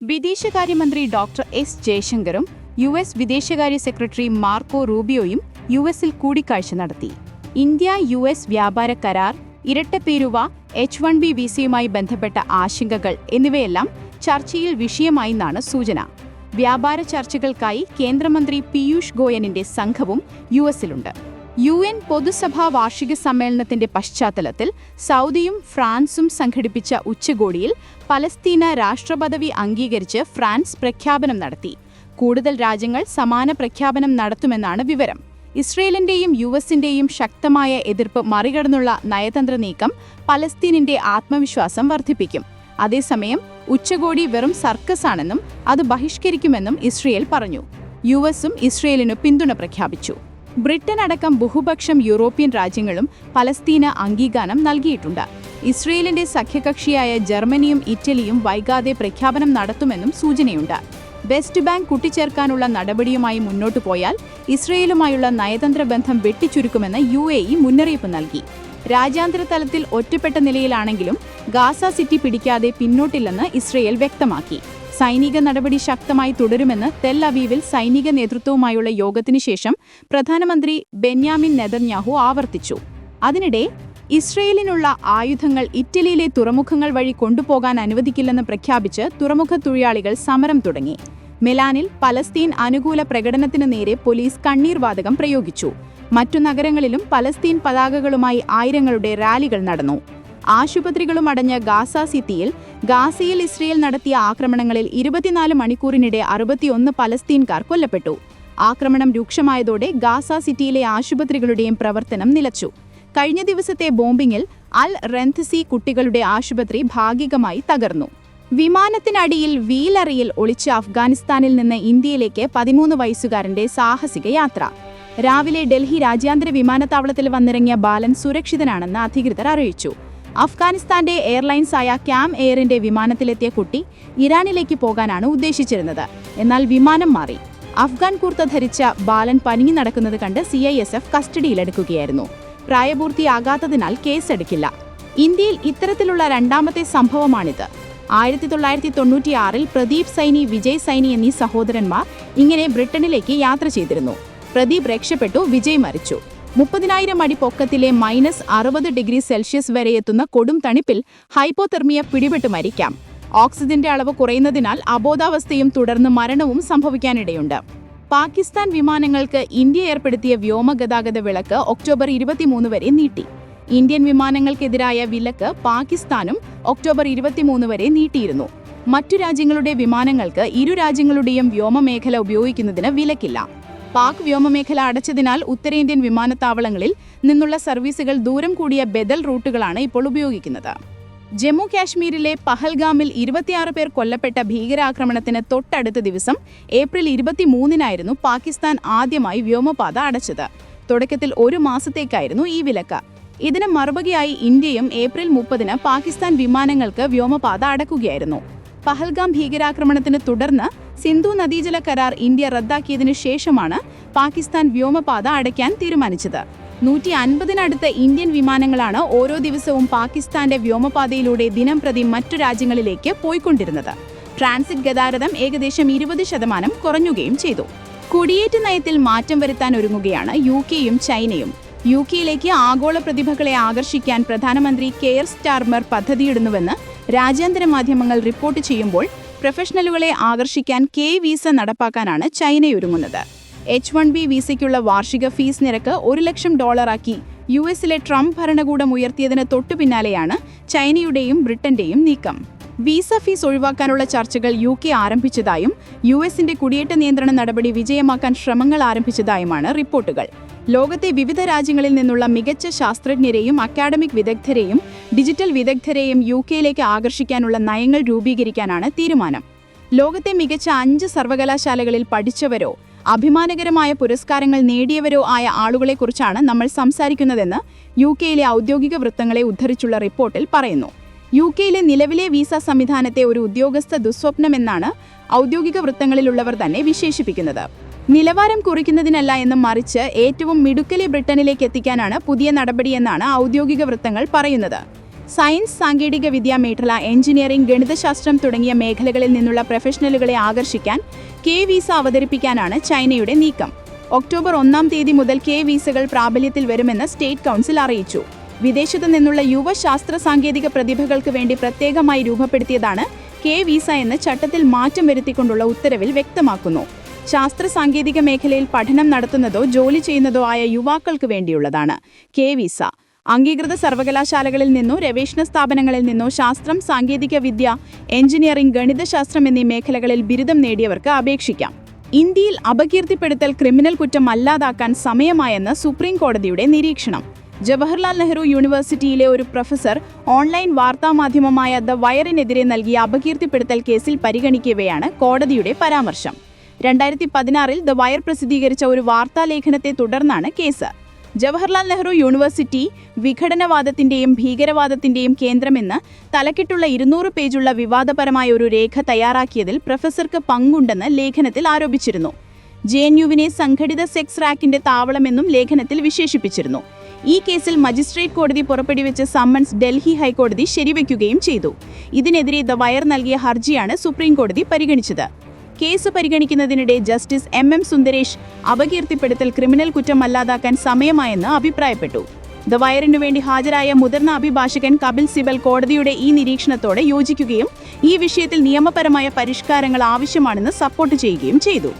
വിദേശകാര്യമന്ത്രി doctor S ജയശങ്കറും US. വിദേശകാര്യ secretary Marco റൂബിയോയും യു.എസിൽ കൂടിക്കാഴ്ച നടത്തി. ഇന്ത്യ-യു.എസ്. വ്യാപാര കരാർ, ഇരട്ടപ്പേരുവ, H-1B വിസയുമായി ബന്ധപ്പെട്ട ആശങ്കകൾ എന്നിവയെല്ലാം ചർച്ചയിൽ വിഷയമായെന്നാണ് സൂചന. വ്യാപാര ചർച്ചകൾക്കായി കേന്ദ്രമന്ത്രി പീയൂഷ് ഗോയലിന്റെ സംഘവും യു.എസിലുണ്ട്. UN പൊതുസഭാ വാർഷിക സമ്മേളനത്തിന്റെ പശ്ചാത്തലത്തിൽ സൗദിയും ഫ്രാൻസും സംഘടിപ്പിച്ച ഉച്ചകോടിയിൽ പലസ്തീന രാഷ്ട്രപദവി അംഗീകരിച്ച് ഫ്രാൻസ് പ്രഖ്യാപനം നടത്തി. കൂടുതൽ രാജ്യങ്ങൾ സമാന പ്രഖ്യാപനം നടത്തുമെന്നാണ് വിവരം. ഇസ്രയേലിന്റെയും യു.എസിന്റെയും ശക്തമായ എതിർപ്പ് മറികടന്നുള്ള നയതന്ത്ര നീക്കം പലസ്തീനിന്റെ ആത്മവിശ്വാസം വർദ്ധിപ്പിക്കും. അതേസമയം ഉച്ചകോടി വെറും സർക്കസാണെന്നും അത് ബഹിഷ്കരിക്കുമെന്നും ഇസ്രയേൽ പറഞ്ഞു. യു.എസും ഇസ്രയേലിനു പിന്തുണ പ്രഖ്യാപിച്ചു. ബ്രിട്ടൻ അടക്കം ബഹുപക്ഷം യൂറോപ്യൻ രാജ്യങ്ങളും പലസ്തീന അംഗീകാരം നൽകിയിട്ടുണ്ട്. ഇസ്രയേലിന്റെ സഖ്യകക്ഷിയായ ജർമ്മനിയും ഇറ്റലിയും വൈകാതെ പ്രഖ്യാപനം നടത്തുമെന്നും സൂചനയുണ്ട്. വെസ്റ്റ് ബാങ്ക് കൂട്ടിച്ചേർക്കാനുള്ള നടപടിയുമായി മുന്നോട്ടു പോയാൽ ഇസ്രയേലുമായുള്ള നയതന്ത്ര ബന്ധം വെട്ടിച്ചുരുക്കുമെന്ന് UAE മുന്നറിയിപ്പ് നൽകി. രാജ്യാന്തര തലത്തിൽ ഒറ്റപ്പെട്ട നിലയിലാണെങ്കിലും ഗാസ സിറ്റി പിടിക്കാതെ പിന്നോട്ടില്ലെന്ന് ഇസ്രയേൽ വ്യക്തമാക്കി. സൈനിക നടപടി ശക്തമായി തുടരുമെന്ന് തെൽ അവീവിൽ സൈനിക നേതൃത്വവുമായുള്ള യോഗത്തിനു ശേഷം പ്രധാനമന്ത്രി ബെന്യാമിൻ നെതന്യാഹു ആവർത്തിച്ചു. അതിനിടെ ഇസ്രയേലിനുള്ള ആയുധങ്ങൾ ഇറ്റലിയിലെ തുറമുഖങ്ങൾ വഴി കൊണ്ടുപോകാൻ അനുവദിക്കില്ലെന്ന് പ്രഖ്യാപിച്ച് തുറമുഖ തൊഴിലാളികൾ സമരം തുടങ്ങി. മിലാനിൽ പലസ്തീൻ അനുകൂല പ്രകടനത്തിനു നേരെ പോലീസ് കണ്ണീർ വാതകം പ്രയോഗിച്ചു. മറ്റു നഗരങ്ങളിലും പലസ്തീൻ പതാകകളുമായി ആയിരങ്ങളുടെ റാലികൾ നടന്നു. ആശുപത്രികളും അടഞ്ഞ ഗാസ സിറ്റിയിൽ ഗാസയിൽ ഇസ്രയേൽ നടത്തിയ ആക്രമണങ്ങളിൽ 24 മണിക്കൂറിനിടെ 61 പലസ്തീൻകാർ കൊല്ലപ്പെട്ടു. ആക്രമണം രൂക്ഷമായതോടെ ഗാസ സിറ്റിയിലെ ആശുപത്രികളുടെയും പ്രവർത്തനം നിലച്ചു. കഴിഞ്ഞ ദിവസത്തെ ബോംബിങ്ങിൽ അൽ റെൻഥസി കുട്ടികളുടെ ആശുപത്രി ഭാഗികമായി തകർന്നു. വിമാനത്തിനടിയിൽ വീലറിയിൽ ഒളിച്ച് അഫ്ഗാനിസ്ഥാനിൽ നിന്ന് ഇന്ത്യയിലേക്ക് 13 വയസ്സുകാരന്റെ സാഹസിക യാത്ര. രാവിലെ ഡൽഹി രാജ്യാന്തര വിമാനത്താവളത്തിൽ വന്നിറങ്ങിയ ബാലൻ സുരക്ഷിതനാണെന്ന് അധികൃതർ അറിയിച്ചു. അഫ്ഗാനിസ്ഥാന്റെ എയർലൈൻസായ ക്യാം എയറിന്റെ വിമാനത്തിലെത്തിയ കുട്ടി ഇറാനിലേക്ക് പോകാനാണ് ഉദ്ദേശിച്ചിരുന്നത്. എന്നാൽ വിമാനം മാറി. അഫ്ഗാൻ കുർത്ത ധരിച്ച ബാലൻ പനിഞ്ഞു നടക്കുന്നത് കണ്ട് CISF കസ്റ്റഡിയിലെടുക്കുകയായിരുന്നു. പ്രായപൂർത്തിയാകാത്തതിനാൽ കേസെടുക്കില്ല. ഇന്ത്യയിൽ ഇത്തരത്തിലുള്ള രണ്ടാമത്തെ സംഭവമാണിത്. 1996-ൽ പ്രദീപ് സൈനി, വിജയ് സൈനി എന്നീ സഹോദരന്മാർ ഇങ്ങനെ ബ്രിട്ടനിലേക്ക് യാത്ര ചെയ്തിരുന്നു. പ്രദീപ് രക്ഷപ്പെട്ടു, വിജയ് മരിച്ചു. 30,000 അടി പൊക്കത്തിലെ -60°C വരെ എത്തുന്ന കൊടും തണുപ്പിൽ ഹൈപ്പോതെർമിയ പിടിപെട്ട് മരിക്കാം. ഓക്സിജന്റെ അളവ് കുറയുന്നതിനാൽ അബോധാവസ്ഥയും തുടർന്ന് മരണവും സംഭവിക്കാനിടയുണ്ട്. പാകിസ്ഥാൻ വിമാനങ്ങൾക്ക് ഇന്ത്യ ഏർപ്പെടുത്തിയ വ്യോമഗതാഗത വിലക്ക് ഒക്ടോബർ 23 വരെ നീട്ടി. ഇന്ത്യൻ വിമാനങ്ങൾക്കെതിരായ വിലക്ക് പാകിസ്ഥാനും ഒക്ടോബർ 23 വരെ നീട്ടിയിരുന്നു. മറ്റു രാജ്യങ്ങളുടെ വിമാനങ്ങൾക്ക് ഇരു രാജ്യങ്ങളുടെയും വ്യോമമേഖല ഉപയോഗിക്കുന്നതിന് വിലക്കില്ല. പാക് വ്യോമമേഖല അടച്ചതിനാൽ ഉത്തരേന്ത്യൻ വിമാനത്താവളങ്ങളിൽ നിന്നുള്ള സർവീസുകൾ ദൂരം കൂടിയ ബദൽ റൂട്ടുകളാണ് ഇപ്പോൾ ഉപയോഗിക്കുന്നത്. ജമ്മു കാശ്മീരിലെ പഹൽഗാമിൽ 26 പേർ കൊല്ലപ്പെട്ട ഭീകരാക്രമണത്തിന് തൊട്ടടുത്ത ദിവസം ഏപ്രിൽ 23-നായിരുന്നു പാകിസ്ഥാൻ ആദ്യമായി വ്യോമപാത അടച്ചത്. തുടക്കത്തിൽ 1 മാസത്തേക്കായിരുന്നു ഈ വിലക്ക്. ഇതിന് മറുപടിയായി ഇന്ത്യയും ഏപ്രിൽ 30-ന് പാകിസ്ഥാൻ വിമാനങ്ങൾക്ക് വ്യോമപാത അടക്കുകയായിരുന്നു. പഹൽഗാം ഭീകരാക്രമണത്തിന് തുടർന്ന് സിന്ധു നദീജല കരാർ ഇന്ത്യ റദ്ദാക്കിയതിനു ശേഷമാണ് പാകിസ്ഥാൻ വ്യോമപാത അടയ്ക്കാൻ തീരുമാനിച്ചത്. 150-നടുത്ത് ഇന്ത്യൻ വിമാനങ്ങളാണ് ഓരോ ദിവസവും പാകിസ്ഥാന്റെ വ്യോമപാതയിലൂടെ ദിനംപ്രതി മറ്റു രാജ്യങ്ങളിലേക്ക് പോയിക്കൊണ്ടിരുന്നത്. ട്രാൻസിറ്റ് ഗതാഗതം ഏകദേശം 20% കുറഞ്ഞുകയും ചെയ്തു. കുടിയേറ്റ നയത്തിൽ മാറ്റം വരുത്താൻ ഒരുങ്ങുകയാണ് UK-യും ചൈനയും. UK-യിലേക്ക് ആഗോള പ്രതിഭകളെ ആകർഷിക്കാൻ പ്രധാനമന്ത്രി കെയർ സ്റ്റാർമർ പദ്ധതിയിടുന്നുവെന്ന് രാജ്യാന്തര മാധ്യമങ്ങൾ റിപ്പോർട്ട് ചെയ്യുമ്പോൾ പ്രൊഫഷണലുകളെ ആകർഷിക്കാൻ വിസ നടപ്പാക്കാനാണ് ചൈനയൊരുങ്ങുന്നത്. H-1B വിസയ്ക്കുള്ള വാർഷിക ഫീസ് നിരക്ക് $100,000 യു.എസിലെ ട്രംപ് ഭരണകൂടം ഉയർത്തിയതിന് തൊട്ടു പിന്നാലെയാണ് ചൈനയുടെയും ബ്രിട്ടന്റെയും നീക്കം. വിസ ഫീസ് ഒഴിവാക്കാനുള്ള ചർച്ചകൾ UK ആരംഭിച്ചതായും യു.എസിന്റെ കുടിയേറ്റ നിയന്ത്രണ നടപടി വിജയമാക്കാൻ ശ്രമങ്ങൾ ആരംഭിച്ചതായുമാണ് റിപ്പോർട്ടുകൾ. ലോകത്തെ വിവിധ രാജ്യങ്ങളിൽ നിന്നുള്ള മികച്ച ശാസ്ത്രജ്ഞരെയും അക്കാഡമിക് വിദഗ്ധരെയും ഡിജിറ്റൽ വിദഗ്ധരെയും UK-യിലേക്ക് ആകർഷിക്കാനുള്ള നയങ്ങൾ രൂപീകരിക്കാനാണ് തീരുമാനം. ലോകത്തെ മികച്ച 5 സർവകലാശാലകളിൽ പഠിച്ചവരോ അഭിമാനകരമായ പുരസ്കാരങ്ങൾ നേടിയവരോ ആയ ആളുകളെക്കുറിച്ചാണ് നമ്മൾ സംസാരിക്കുന്നതെന്ന് UK-യിലെ ഔദ്യോഗിക വൃത്തങ്ങളെ ഉദ്ധരിച്ചുള്ള റിപ്പോർട്ടിൽ പറയുന്നു. UK-യിലെ നിലവിലെ വിസ സംവിധാനത്തെ ഒരു ഉദ്യോഗസ്ഥ ദുസ്വപ്നമെന്നാണ് ഔദ്യോഗിക വൃത്തങ്ങളിലുള്ളവർ തന്നെ വിശേഷിപ്പിക്കുന്നത്. നിലവാരം കുറിക്കുന്നതിനല്ല എന്നും മറിച്ച് ഏറ്റവും മിടുക്കലെ ബ്രിട്ടനിലേക്ക് എത്തിക്കാനാണ് പുതിയ നടപടിയെന്നാണ് ഔദ്യോഗിക വൃത്തങ്ങൾ പറയുന്നത്. സയൻസ്, സാങ്കേതികവിദ്യ മേഖല, എഞ്ചിനീയറിംഗ്, ഗണിതശാസ്ത്രം തുടങ്ങിയ മേഖലകളിൽ നിന്നുള്ള പ്രൊഫഷണലുകളെ ആകർഷിക്കാൻ കെ വിസ അവതരിപ്പിക്കാനാണ് ചൈനയുടെ നീക്കം. ഒക്ടോബർ 1 തീയതി മുതൽ കെ വിസകൾ പ്രാബല്യത്തിൽ വരുമെന്ന് സ്റ്റേറ്റ് കൗൺസിൽ അറിയിച്ചു. വിദേശത്തു നിന്നുള്ള യുവ ശാസ്ത്ര സാങ്കേതിക പ്രതിഭകൾക്ക് വേണ്ടി പ്രത്യേകമായി രൂപപ്പെടുത്തിയതാണ് കെ വിസ എന്ന് ചട്ടത്തിൽ മാറ്റം വരുത്തിക്കൊണ്ടുള്ള ഉത്തരവിൽ വ്യക്തമാക്കുന്നു. ശാസ്ത്ര സാങ്കേതിക മേഖലയിൽ പഠനം നടത്തുന്നതോ ജോലി ചെയ്യുന്നതോ ആയ യുവാക്കൾക്ക് വേണ്ടിയുള്ളതാണ് കെ വിസ. അംഗീകൃത സർവകലാശാലകളിൽ നിന്നോ ഗവേഷണ സ്ഥാപനങ്ങളിൽ നിന്നോ ശാസ്ത്രം, സാങ്കേതിക വിദ്യ, എഞ്ചിനീയറിംഗ്, ഗണിതശാസ്ത്രം എന്നീ മേഖലകളിൽ ബിരുദം നേടിയവർക്ക് അപേക്ഷിക്കാം. ഇന്ത്യയിൽ അപകീർത്തിപ്പെടുത്തൽ ക്രിമിനൽ കുറ്റം അല്ലാതാക്കാൻ സമയമായെന്ന് സുപ്രീം കോടതിയുടെ നിരീക്ഷണം. ജവഹർലാൽ നെഹ്റു യൂണിവേഴ്സിറ്റിയിലെ ഒരു പ്രൊഫസർ ഓൺലൈൻ വാർത്താമാധ്യമമായ ദ വയറിനെതിരെ നൽകിയ അപകീർത്തിപ്പെടുത്തൽ കേസിൽ പരിഗണിക്കവെയാണ് കോടതിയുടെ പരാമർശം. 2016 ദ വയർ പ്രസിദ്ധീകരിച്ച ഒരു വാർത്താലേഖനത്തെ തുടർന്നാണ് കേസ്. ജവഹർലാൽ നെഹ്റു യൂണിവേഴ്സിറ്റി വിഘടനവാദത്തിന്റെയും ഭീകരവാദത്തിന്റെയും കേന്ദ്രമെന്ന് തലക്കെട്ടുള്ള 200 പേജുള്ള വിവാദപരമായ ഒരു രേഖ തയ്യാറാക്കിയതിൽ പ്രൊഫസർക്ക് പങ്കുണ്ടെന്ന് ലേഖനത്തിൽ ആരോപിച്ചിരുന്നു. JNUവിനെ സംഘടിത സെക്സ് റാക്കിന്റെ താവളമെന്നും ലേഖനത്തിൽ വിശേഷിപ്പിച്ചിരുന്നു. ഈ കേസിൽ മജിസ്ട്രേറ്റ് കോടതി പുറപ്പെടുവിച്ച സമ്മൺസ് ഡൽഹി ഹൈക്കോടതി ശരിവയ്ക്കുകയും ചെയ്തു. ഇതിനെതിരെ ദ വയർ നൽകിയ ഹർജിയാണ് സുപ്രീം കോടതി പരിഗണിച്ചത്. കേസ് പരിഗണിക്കുന്നതിനിടെ ജസ്റ്റിസ് MM സുന്ദരേഷ് അപകീർത്തിപ്പെടുത്തൽ ക്രിമിനൽ കുറ്റം അല്ലാതാക്കാൻ സമയമായെന്ന് അഭിപ്രായപ്പെട്ടു. ദ വയറിനു വേണ്ടി ഹാജരായ മുതിർന്ന അഭിഭാഷകൻ കപിൽ സിബൽ കോടതിയുടെ ഈ നിരീക്ഷണത്തോടെ യോജിക്കുകയും ഈ വിഷയത്തിൽ നിയമപരമായ പരിഷ്കാരങ്ങൾ ആവശ്യമാണെന്ന് സപ്പോർട്ട് ചെയ്യുകയും ചെയ്തു.